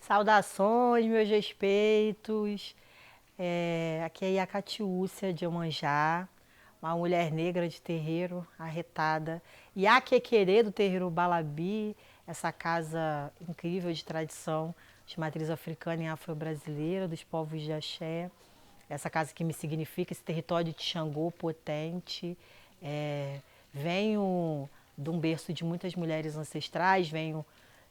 Saudações, meus respeitos. Aqui é a Catiúcia de Iemanjá, uma mulher negra de terreiro, arretada. E a Quequerê do terreiro Balabi, essa casa incrível de tradição de matriz africana e afro-brasileira, dos povos de Axé. Essa casa que me significa, esse território de Xangô potente. Venho de um berço de muitas mulheres ancestrais, venho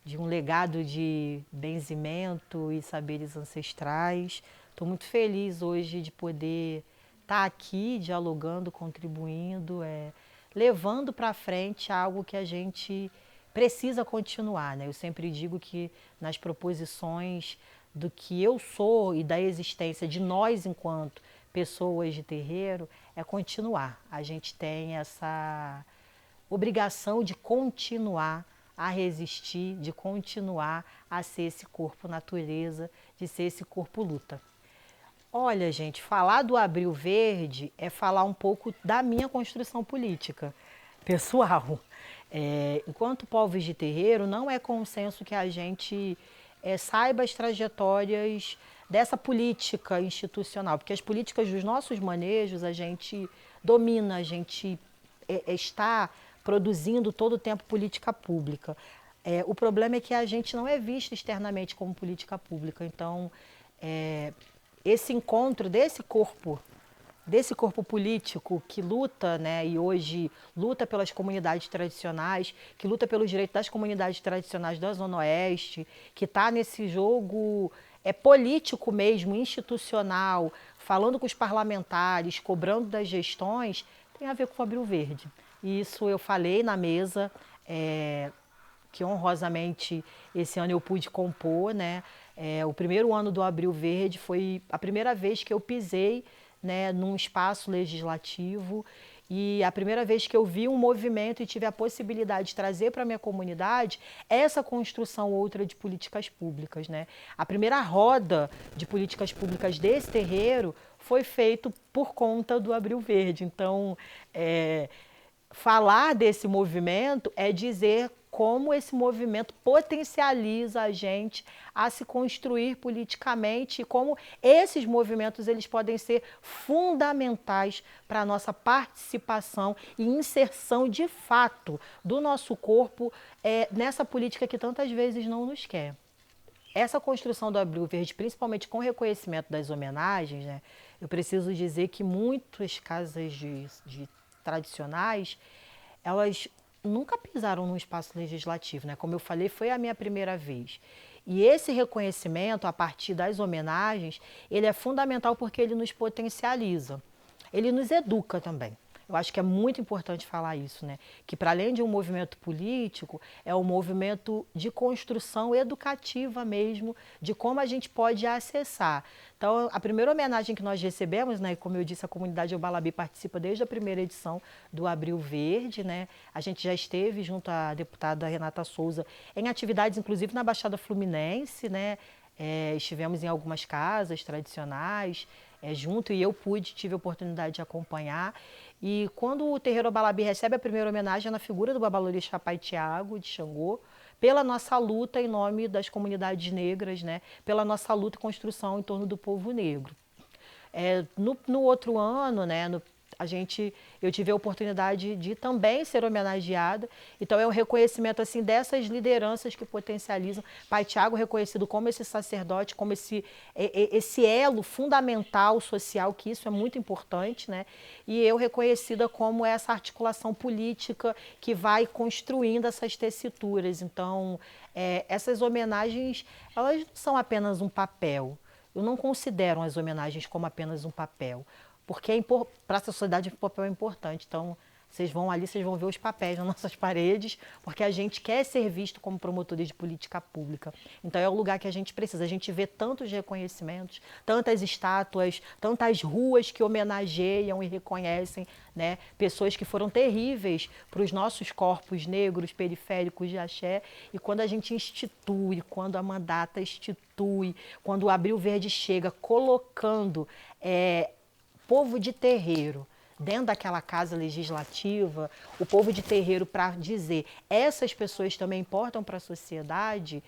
de um legado de benzimento e saberes ancestrais. Estou muito feliz hoje de poder estar aqui dialogando, contribuindo, levando para frente algo que a gente precisa continuar, né? Eu sempre digo que nas proposições do que eu sou e da existência de nós enquanto pessoas de terreiro é continuar. A gente tem essa obrigação de continuar a resistir, de continuar a ser esse corpo natureza, de ser esse corpo luta. Olha, gente, falar do Abril Verde é falar um pouco da minha construção política pessoal. Enquanto povos de terreiro, não é consenso que a gente saiba as trajetórias dessa política institucional, porque as políticas dos nossos manejos a gente domina, a gente está produzindo todo o tempo política pública. O problema é que a gente não é visto externamente como política pública. Então, esse encontro desse corpo político que luta, né, e hoje luta pelas comunidades tradicionais, que luta pelos direitos das comunidades tradicionais da Zona Oeste, que está nesse jogo político mesmo, institucional, falando com os parlamentares, cobrando das gestões, tem a ver com o Abril Verde. E isso eu falei na mesa, que honrosamente esse ano eu pude compor, né? O primeiro ano do Abril Verde foi a primeira vez que eu pisei, né, num espaço legislativo e a primeira vez que eu vi um movimento e tive a possibilidade de trazer para a minha comunidade essa construção outra de políticas públicas, né? A primeira roda de políticas públicas desse terreiro foi feito por conta do Abril Verde. Então, falar desse movimento é dizer como esse movimento potencializa a gente a se construir politicamente e como esses movimentos eles podem ser fundamentais para a nossa participação e inserção de fato do nosso corpo nessa política que tantas vezes não nos quer. Essa construção do Abril Verde, principalmente com o reconhecimento das homenagens, né, eu preciso dizer que muitas casas de tradicionais, elas nunca pisaram num espaço legislativo, né? Como eu falei, foi a minha primeira vez. E esse reconhecimento, a partir das homenagens, ele é fundamental porque ele nos potencializa. Ele nos educa também. Eu acho que é muito importante falar isso, né? Que para além de um movimento político, é um movimento de construção educativa mesmo, de como a gente pode acessar. Então, a primeira homenagem que nós recebemos, né? Como eu disse, a comunidade Obalabi participa desde a primeira edição do Abril Verde, né? A gente já esteve junto à deputada Renata Souza em atividades, inclusive na Baixada Fluminense, né? Estivemos em algumas casas tradicionais junto e eu tive a oportunidade de acompanhar. E quando o terreiro Obalabi recebe a primeira homenagem é na figura do Babalorixá Pai Tiago de Xangô, pela nossa luta em nome das comunidades negras, né? Pela nossa luta e construção em torno do povo negro. No outro ano, né, eu tive a oportunidade de também ser homenageada. Então é um reconhecimento assim dessas lideranças que potencializam. Pai Tiago reconhecido como esse sacerdote, como esse elo fundamental social, que isso é muito importante, né? E eu reconhecida como essa articulação política que vai construindo essas tessituras. Então essas homenagens, elas não são apenas um papel. Eu não considero as homenagens como apenas um papel, porque para a sociedade o papel é importante. Então, vocês vão ali, vocês vão ver os papéis nas nossas paredes, porque a gente quer ser visto como promotores de política pública. Então, é o lugar que a gente precisa. A gente vê tantos reconhecimentos, tantas estátuas, tantas ruas que homenageiam e reconhecem, né, pessoas que foram terríveis para os nossos corpos negros, periféricos de axé. E quando a gente institui, quando a mandata institui, quando o Abril Verde chega colocando povo de terreiro dentro daquela casa legislativa, o povo de terreiro para dizer essas pessoas também importam para a sociedade,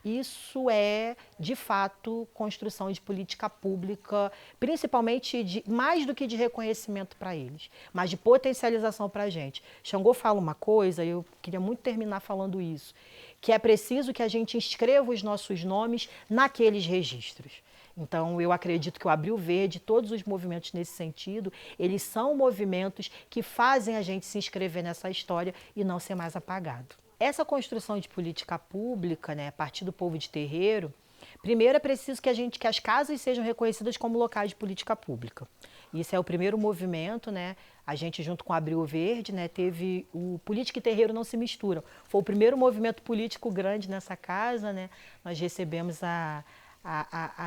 isso é, de fato, construção de política pública, principalmente mais do que de reconhecimento para eles, mas de potencialização para a gente. Xangô fala uma coisa, eu queria muito terminar falando isso, que é preciso que a gente inscreva os nossos nomes naqueles registros. Então, eu acredito que o Abril Verde, todos os movimentos nesse sentido, eles são movimentos que fazem a gente se inscrever nessa história e não ser mais apagado. Essa construção de política pública, né, a partir do povo de terreiro, primeiro é preciso que as casas sejam reconhecidas como locais de política pública. Isso é o primeiro movimento, né? A gente, junto com o Abril Verde, né, teve o Política e Terreiro Não Se Misturam. Foi o primeiro movimento político grande nessa casa, né? Nós recebemos a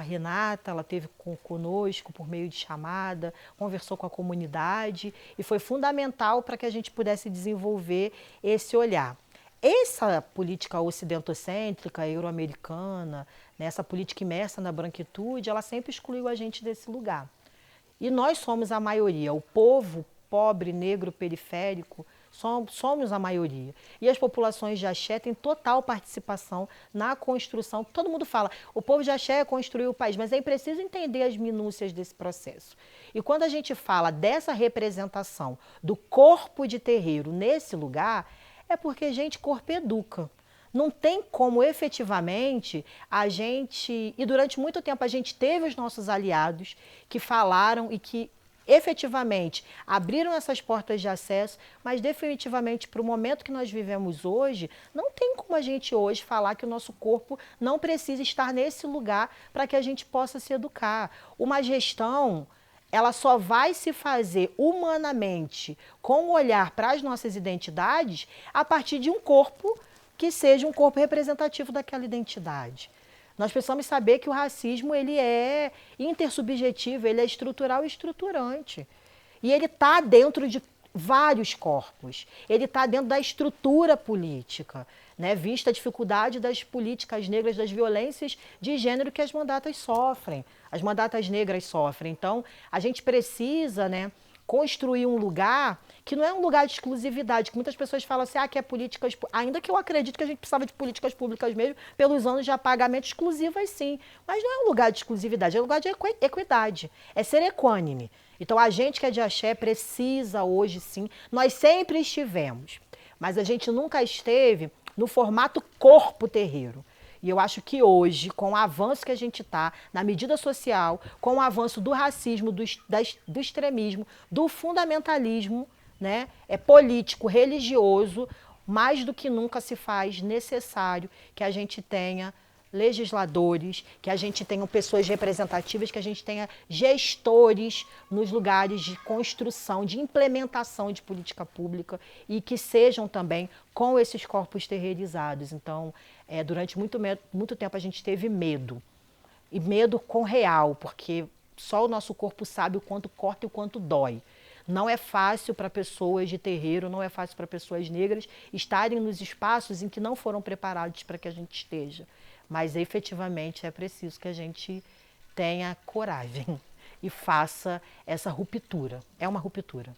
Renata, ela esteve conosco por meio de chamada, conversou com a comunidade e foi fundamental para que a gente pudesse desenvolver esse olhar. Essa política ocidentocêntrica, euro-americana, né, essa política imersa na branquitude, ela sempre excluiu a gente desse lugar. E nós somos a maioria, o povo pobre, negro, periférico, somos a maioria. E as populações de axé têm total participação na construção. Todo mundo fala, o povo de axé construiu o país, mas é preciso entender as minúcias desse processo. E quando a gente fala dessa representação do corpo de terreiro nesse lugar, é porque, gente, corpo educa. Não tem como efetivamente a gente... E durante muito tempo a gente teve os nossos aliados que falaram e que efetivamente abriram essas portas de acesso, mas definitivamente para o momento que nós vivemos hoje, não tem como a gente hoje falar que o nosso corpo não precisa estar nesse lugar para que a gente possa se educar. Uma gestão, ela só vai se fazer humanamente com o olhar para as nossas identidades a partir de um corpo que seja um corpo representativo daquela identidade. Nós precisamos saber que o racismo ele é intersubjetivo, ele é estrutural e estruturante. E ele está dentro de vários corpos. Ele está dentro da estrutura política, né? Vista a dificuldade das políticas negras, das violências de gênero que as mandatas sofrem, as mandatas negras sofrem. Então, a gente precisa, né, construir um lugar que não é um lugar de exclusividade, que muitas pessoas falam assim, que é políticas... Ainda que eu acredito que a gente precisava de políticas públicas mesmo, pelos anos de apagamento exclusivas, sim. Mas não é um lugar de exclusividade, é um lugar de equidade, é ser equânime. Então, a gente que é de axé precisa hoje, sim, nós sempre estivemos, mas a gente nunca esteve no formato corpo terreiro. E eu acho que hoje, com o avanço que a gente está, na medida social, com o avanço do racismo, do extremismo, do fundamentalismo, né, político, religioso, mais do que nunca se faz necessário que a gente tenha legisladores, que a gente tenha pessoas representativas, que a gente tenha gestores nos lugares de construção, de implementação de política pública e que sejam também com esses corpos terreirizados. Então, durante muito tempo a gente teve medo, e medo com real, porque só o nosso corpo sabe o quanto corta e o quanto dói. Não é fácil para pessoas de terreiro, não é fácil para pessoas negras estarem nos espaços em que não foram preparados para que a gente esteja. Mas efetivamente é preciso que a gente tenha coragem e faça essa ruptura. É uma ruptura.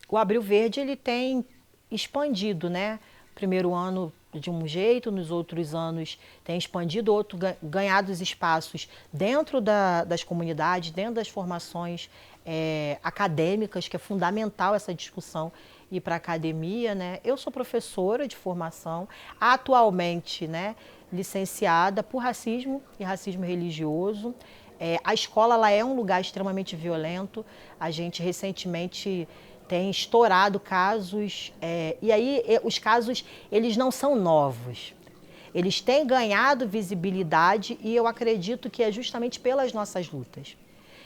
O Abril Verde ele tem expandido, né? Primeiro ano de um jeito, nos outros anos tem expandido, ganhado os espaços dentro das comunidades, dentro das formações acadêmicas, que é fundamental essa discussão ir para a academia, né? Eu sou professora de formação, atualmente, né, licenciada por racismo e racismo religioso. A escola ela é um lugar extremamente violento. A gente recentemente tem estourado casos, e aí os casos eles não são novos. Eles têm ganhado visibilidade e eu acredito que é justamente pelas nossas lutas.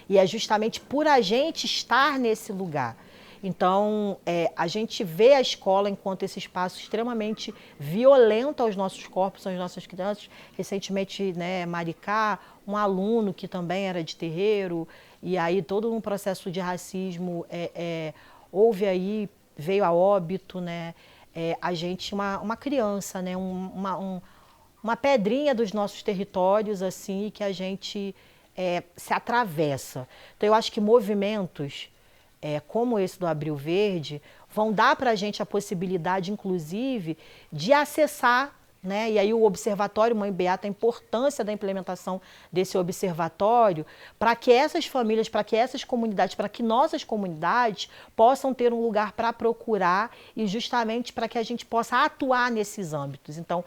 E é justamente por a gente estar nesse lugar. Então, a gente vê a escola enquanto esse espaço extremamente violento aos nossos corpos, às nossas crianças. Recentemente, né, Maricá, um aluno que também era de terreiro, e aí todo um processo de racismo houve aí, veio a óbito, né? A gente, uma criança, né? Uma pedrinha dos nossos territórios, assim, que a gente se atravessa. Então, eu acho que movimentos como esse do Abril Verde vão dar para a gente a possibilidade, inclusive, de acessar, né? E aí o Observatório Mãe Beata, a importância da implementação desse observatório para que essas famílias, para que essas comunidades, para que nossas comunidades possam ter um lugar para procurar e justamente para que a gente possa atuar nesses âmbitos. Então,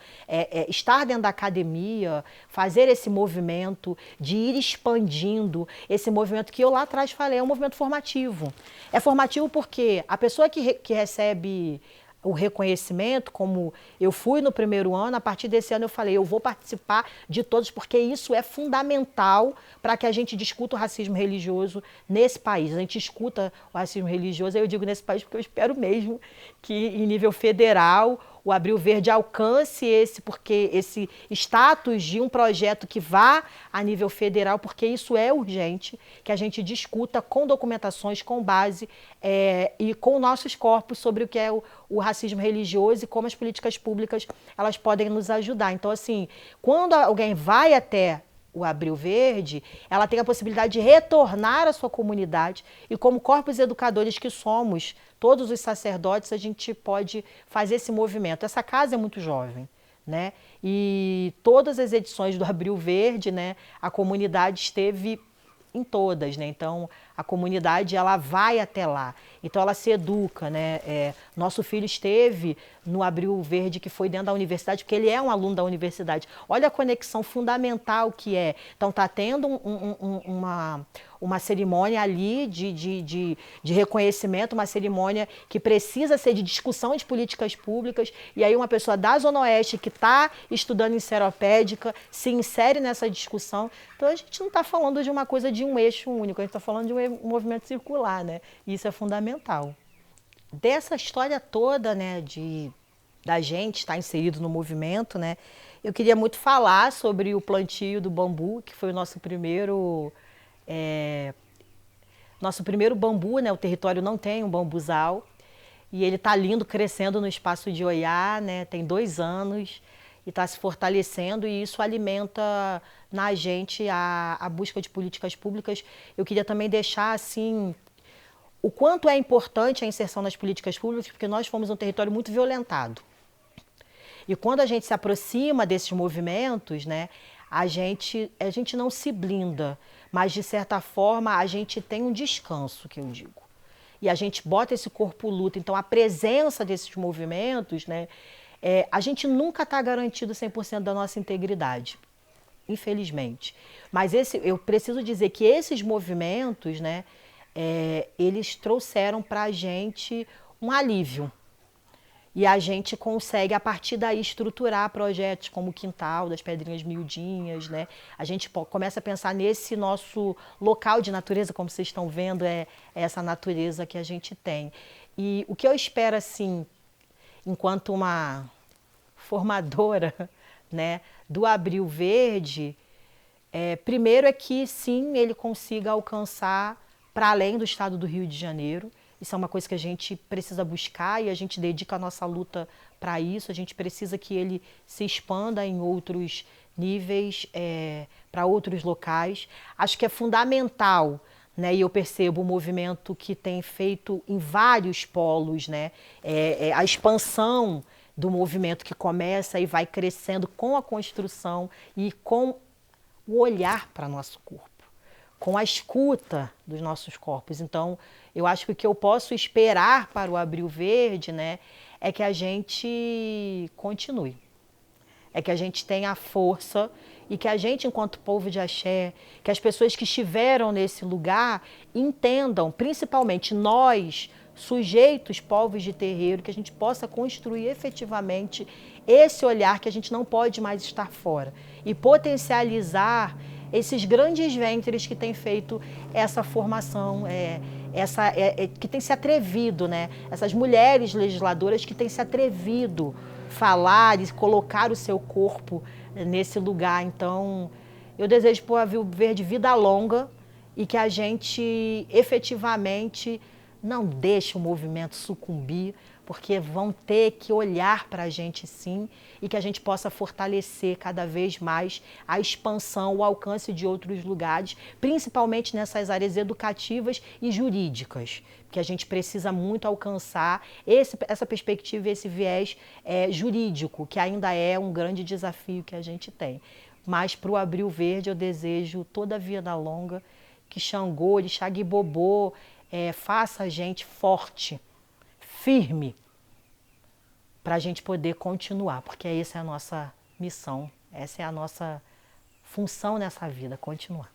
estar dentro da academia, fazer esse movimento de ir expandindo, esse movimento que eu lá atrás falei, é um movimento formativo. É formativo porque a pessoa que recebe o reconhecimento, como eu fui no primeiro ano, a partir desse ano eu falei, eu vou participar de todos, porque isso é fundamental para que a gente discuta o racismo religioso nesse país. A gente escuta o racismo religioso, eu digo nesse país porque eu espero mesmo que em nível federal o Abril Verde alcance esse status de um projeto que vá a nível federal, porque isso é urgente, que a gente discuta com documentações, com base e com nossos corpos sobre o que é o racismo religioso e como as políticas públicas elas podem nos ajudar. Então, assim, quando alguém vai até o Abril Verde, ela tem a possibilidade de retornar à sua comunidade e como corpos educadores que somos, todos os sacerdotes, a gente pode fazer esse movimento. Essa casa é muito jovem, né? E todas as edições do Abril Verde, né, a comunidade esteve em todas, né? Então a comunidade ela vai até lá, então ela se educa, né? Nosso filho esteve no Abril Verde, que foi dentro da universidade, porque ele é um aluno da universidade. Olha a conexão fundamental que é. Então está tendo uma cerimônia ali de reconhecimento, uma cerimônia que precisa ser de discussão de políticas públicas, e aí uma pessoa da Zona Oeste que está estudando em seropédica se insere nessa discussão. Então a gente não está falando de uma coisa de um eixo único, a gente está falando de um movimento circular, né? E isso é fundamental. Dessa história toda, né, da gente estar inserido no movimento, né, eu queria muito falar sobre o plantio do bambu, que foi o nosso primeiro bambu, né? O território não tem um bambuzal e ele está lindo, crescendo no espaço de Oiá, né? Tem 2 anos e está se fortalecendo e isso alimenta na gente a busca de políticas públicas. Eu queria também deixar assim o quanto é importante a inserção nas políticas públicas, porque nós fomos um território muito violentado. E quando a gente se aproxima desses movimentos, né, a gente não se blinda, mas de certa forma a gente tem um descanso, que eu digo. E a gente bota esse corpo luta. Então a presença desses movimentos, né, a gente nunca está garantido 100% da nossa integridade, infelizmente. Mas eu preciso dizer que esses movimentos, né, eles trouxeram para a gente um alívio. E a gente consegue, a partir daí, estruturar projetos como o Quintal das Pedrinhas Miudinhas, né? A gente começa a pensar nesse nosso local de natureza, como vocês estão vendo, é essa natureza que a gente tem. E o que eu espero, assim, enquanto uma formadora, né, do Abril Verde, primeiro é que, sim, ele consiga alcançar para além do estado do Rio de Janeiro. Isso é uma coisa que a gente precisa buscar e a gente dedica a nossa luta para isso. A gente precisa que ele se expanda em outros níveis, para outros locais. Acho que é fundamental, né? E eu percebo o movimento que tem feito em vários polos, né? A expansão do movimento que começa e vai crescendo com a construção e com o olhar para nosso corpo, com a escuta dos nossos corpos. Então, eu acho que o que eu posso esperar para o Abril Verde, né, é que a gente continue. É que a gente tenha a força e que a gente, enquanto povo de axé, que as pessoas que estiveram nesse lugar entendam, principalmente nós, sujeitos, povos de terreiro, que a gente possa construir efetivamente esse olhar que a gente não pode mais estar fora e potencializar esses grandes ventres que têm feito essa formação, que têm se atrevido, né? Essas mulheres legisladoras que têm se atrevido falar e colocar o seu corpo nesse lugar. Então, eu desejo para o Abril Verde vida longa e que a gente efetivamente Não deixe o movimento sucumbir, porque vão ter que olhar para a gente sim, e que a gente possa fortalecer cada vez mais a expansão, o alcance de outros lugares, principalmente nessas áreas educativas e jurídicas, que a gente precisa muito alcançar essa perspectiva, esse viés jurídico, que ainda é um grande desafio que a gente tem. Mas para o Abril Verde eu desejo toda a vida longa, que Xangô, Orixá Guibobô, faça a gente forte, firme, para a gente poder continuar, porque essa é a nossa missão, essa é a nossa função nessa vida, continuar.